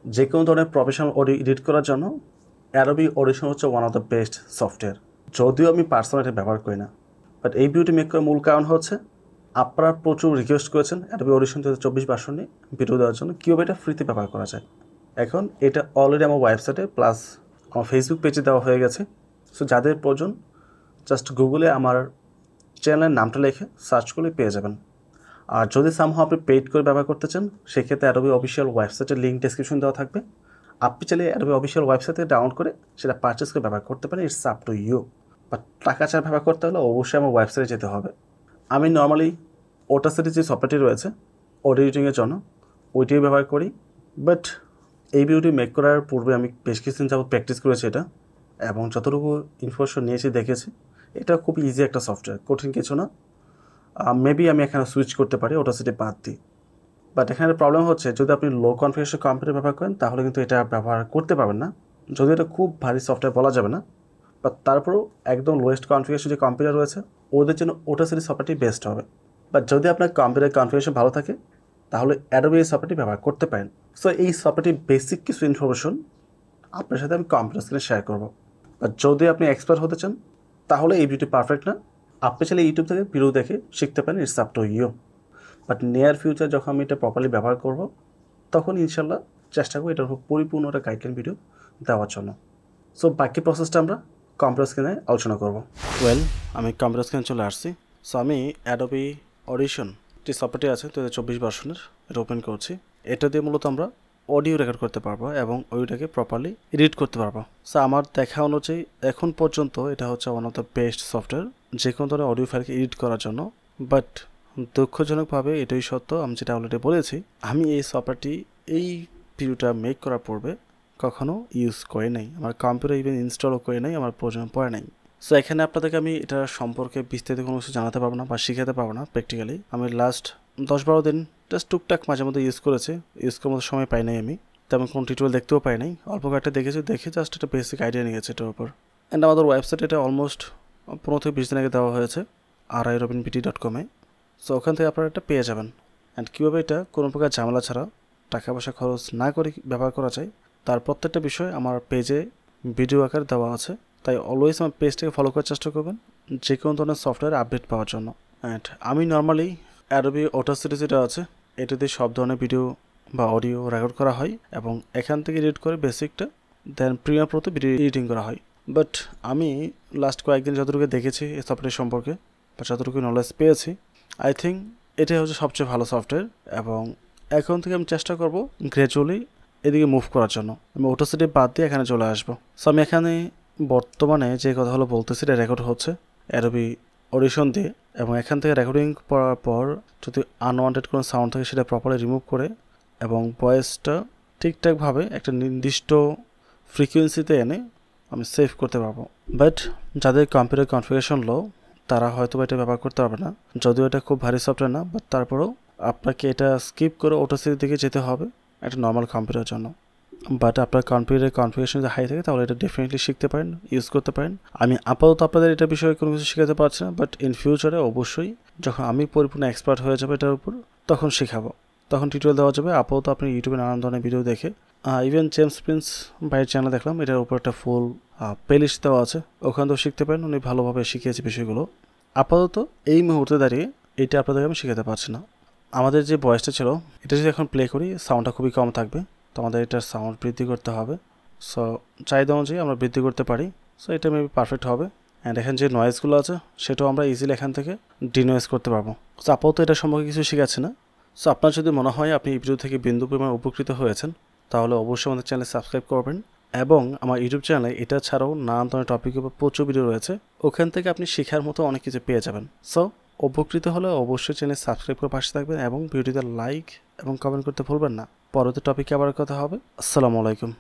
যে কোনো ধরনের প্রফেশনাল অডিও এডিট করার জন্য অ্যাডোবি অডিশন হচ্ছে one of the best software. যদিও আমি পার্সোনালি এটা ব্যবহার করি না, বাট এই ভিডিওটি মেক করার মূল কারণ হচ্ছে আপনারা প্রচুর রিকোয়েস্ট করেছেন অ্যাডোবি অডিশন 2024 ভার্সন নিয়ে ভিডিও দেওয়ার জন্য, কীভাবে এটা ফ্রিতে ব্যবহার করা যায়। এখন এটা অলরেডি আমার ওয়েবসাইটে প্লাস আমার ফেসবুক পেজে দেওয়া হয়ে গেছে। সো যাদের প্রয়োজন জাস্ট গুগলে আমার চ্যানেলের নামটা লিখে সার্চ করলে পেয়ে যাবেন। আর যদি সামহাও আপনি পেইড করে ব্যবহার করতে চান, সেক্ষেত্রে অ্যাডোবি অফিসিয়াল ওয়েবসাইটের লিঙ্ক ডেসক্রিপশন দেওয়া থাকবে। আপনি চাইলে অ্যাডোবি অফিসিয়াল ওয়েবসাইট থেকে ডাউনলোড করে সেটা পারচেস করে ব্যবহার করতে পারেন। It's up to you. But টাকা ছাড়া ব্যবহার করতে হলে অবশ্যই আমার ওয়েবসাইটে যেতে হবে। আমি নর্মালি ওটাসিটির যে সফটওয়্যারটি রয়েছে অডিও এডিটিংয়ের জন্য ওইটিই ব্যবহার করি। বাট এই ভিডিওটি মেক করার পূর্বে আমি বেশ কিছুদিন যাবত প্র্যাকটিস করেছি এটা, এবং যতটুকু ইনফরমেশন নিয়েছি দেখেছি এটা খুব ইজি একটা সফটওয়্যার, কঠিন কিছু না। মেবি আমি এখানে সুইচ করতে পারি ওটাসিটি বাদ দিই। বাট এখানে প্রবলেম হচ্ছে যদি আপনি লো কনফিগারেশন কম্পিউটার ব্যবহার করেন তাহলে কিন্তু এটা ব্যবহার করতে পারবেন না। যদিও এটা খুব ভারী সফটওয়্যার বলা যাবে না, বাট তারপরেও একদম লোয়েস্ট কনফিগারেশন যে কম্পিউটার রয়েছে ওদের জন্য ওটাসিটি সফটওয়্যারটি বেস্ট হবে। বাট যদি আপনার কম্পিউটার কনফিগারেশন ভালো থাকে তাহলে অ্যাডোবি এই সফটওয়্যারটি ব্যবহার করতে পারেন। সো এই সফটওয়্যারটির বেসিক কিছু ইনফরমেশন আপনার সাথে আমি কম্পিউটার স্ক্রিনে শেয়ার করবো। বাট যদি আপনি এক্সপার্ট হতে চান তাহলে এই ভিডিওটি পারফেক্ট না। আপনি চাইলে ইউটিউব থেকে ভিডিও দেখে শিখতে পারেন। It's up to you. But near future যখন আমি এটা প্রপারলি ব্যবহার করব তখন ইনশাল্লাহ চেষ্টা করব এটার উপর পরিপূর্ণ একটা গাইডলাইন ভিডিও দেওয়ার জন্য। সো বাকি প্রসেসটা আমরা কম্পিউটার স্ক্রিনে আলোচনা করব। আমি কম্পিউটার স্ক্রিনে চলে আসছি। সো আমি অ্যাডোবি অডিশন যে সফটওয়্যারটি আছে 2024 ভার্সনের এটা ওপেন করছি। এটা দিয়ে মূলত আমরা অডিও রেকর্ড করতে পারবো এবং অডিওটাকে প্রপারলি এডিট করতে পারবো। সো আমার দেখা অনুযায়ী এখন পর্যন্ত এটা হচ্ছে one of the best software যে কোনো ধরনের অডিও ফাইলকে এডিট করার জন্য। বাট দুঃখজনকভাবে এটাই সত্য, আমি যেটা অলরেডি বলেছি, আমি এই সফটওয়্যারটি এই ভিডিওটা মেক করার পূর্বে কখনো ইউজ করে নাই, আমার কম্পিউটার ইভেন ইনস্টলও করে নাই, আমার প্রয়োজন পড়ে নাই। সো এখানে আপনাদেরকে আমি এটা সম্পর্কে বিস্তারিত কোনো কিছু জানাতে পারবো না বা শিখাতে পারবো না প্র্যাকটিক্যালি। আমি লাস্ট 10-12 দিন জাস্ট টুকটাক মাঝে মধ্যে ইউজ করেছি। ইউজ করার মতো সময় পাই নাই, আমি তেমন কোনো টিউটোরিয়াল দেখতেও পাই নাই, অল্প কয়েকটা দেখে জাস্ট একটা বেসিক আইডিয়া নিয়ে গেছে এটার উপর। অ্যান্ড আমাদের ওয়েবসাইট এটা অলমোস্ট 15-20 দিন আগে দেওয়া হয়েছে RIRobinPT.com। সো ওখান থেকে আপনারা এটা পেয়ে যাবেন। অ্যান্ড কীভাবে এটা কোনো প্রকার ঝামেলা ছাড়া টাকা পয়সা খরচ না করে ব্যবহার করা যায় তার প্রত্যেকটা বিষয় আমার পেজে ভিডিও আকারে দেওয়া আছে। তাই অলওয়েজ আমার পেজটাকে ফলো করার চেষ্টা করবেন যে কোনো ধরনের সফটওয়্যার আপডেট পাওয়ার জন্য। অ্যান্ড আমি নর্মালি অ্যাডোবি অটাসিটি যেটা আছে এটা দিয়ে সব ধরনের ভিডিও বা অডিও রেকর্ড করা হয় এবং এখান থেকে এডিট করে বেসিকটা দেন প্রিমিয়ার প্রোতে ভিডিও এডিটিং করা হয়। বাট আমি লাস্ট কয়েকদিন যতটুকু দেখেছি এই সফটওয়্যার সম্পর্কে বা যতটুকু নলেজ পেয়েছি, আই থিঙ্ক এটাই হচ্ছে সবচেয়ে ভালো সফটওয়্যার। এবং এখন থেকে আমি চেষ্টা করব গ্র্যাজুয়ালি এদিকে মুভ করার জন্য। আমি অটাসিটি বাদ দিয়ে এখানে চলে আসবো। সো আমি এখানে বর্তমানে যে কথাগুলো বলতেছি এটা রেকর্ড হচ্ছে অ্যাডোবি অডিশন দিয়ে, এবং এখান থেকে রেকর্ডিং করার পর যদি আনওয়ান্টেড কোনো সাউন্ড থাকে সেটা প্রপারলি রিমুভ করে এবং ভয়েসটা ঠিকঠাকভাবে একটা নির্দিষ্ট ফ্রিকোয়েন্সিতে এনে আমি সেভ করতে পারবো। বাট যাদের কম্পিউটার কনফিগারেশন লো তারা হয়তো এটা ব্যবহার করতে পারবে না, যদিও এটা খুব ভারী সফটওয়্যার না। বাট তারপরেও আপনাকে এটা স্কিপ করে অটোসিটির দিকে যেতে হবে একটা নর্মাল কম্পিউটারের জন্য। বাট আপনার কম্পিউটারের কনফিগারেশন যদি হাই থাকে তাহলে এটা ডেফিনেটলি শিখতে পারেন, ইউজ করতে পারেন। আমি আপাতত আপনাদের এটা বিষয়ে কোনো কিছু শেখাতে পারছি না, বাট ইন ফিউচারে অবশ্যই যখন আমি পরিপূর্ণ এক্সপার্ট হয়ে যাবো এটার উপর তখন শেখাবো, তখন টিউটোরিয়াল দেওয়া যাবে। আপাতত আপনি ইউটিউবে নানান ধরনের ভিডিও দেখে ইভেন জেমস প্রিন্স ভাইয়ের চ্যানেল দেখলাম, এটার উপর একটা ফুল প্লেলিস্ট দেওয়া আছে, ওখান থেকেও শিখতে পারেন। উনি ভালোভাবে শিখিয়েছে বিষয়গুলো। আপাতত এই মুহূর্তে দাঁড়িয়ে এটা আপনাদেরকে আমি শেখাতে পারছি না। আমাদের যে ভয়েসটা ছিল এটা যদি এখন প্লে করি সাউন্ডটা খুবই কম থাকবে, তো আমাদের এটার সাউন্ড বৃদ্ধি করতে হবে। সো চাহিদা অনুযায়ী আমরা বৃদ্ধি করতে পারি। সো এটা মেবি পারফেক্ট হবে। অ্যান্ড এখানে যে নয়েজগুলো আছে সেটাও আমরা ইজিলি এখান থেকে ডিনয়েজ করতে পারবো। সো আপাতত এটা সম্পর্কে কিছু শেখাচ্ছে না। সো আপনার যদি মনে হয় আপনি এই ভিডিও থেকে বিন্দু পরিমাণ উপকৃত হয়েছেন তাহলে অবশ্যই আমাদের চ্যানেল সাবস্ক্রাইব করবেন, এবং আমার ইউটিউব চ্যানেলে এটা ছাড়াও নানান ধরনের টপিকের উপর প্রচুর ভিডিও রয়েছে, ওখান থেকে আপনি শেখার মতো অনেক কিছু পেয়ে যাবেন। সো উপকৃত হলে অবশ্যই চ্যানেল সাবস্ক্রাইব করে পাশে থাকবেন এবং ভিডিওতে লাইক এবং কমেন্ট করতে ভুলবেন না। পরবর্তী টপিকে আবার কথা হবে। আসসালামু আলাইকুম।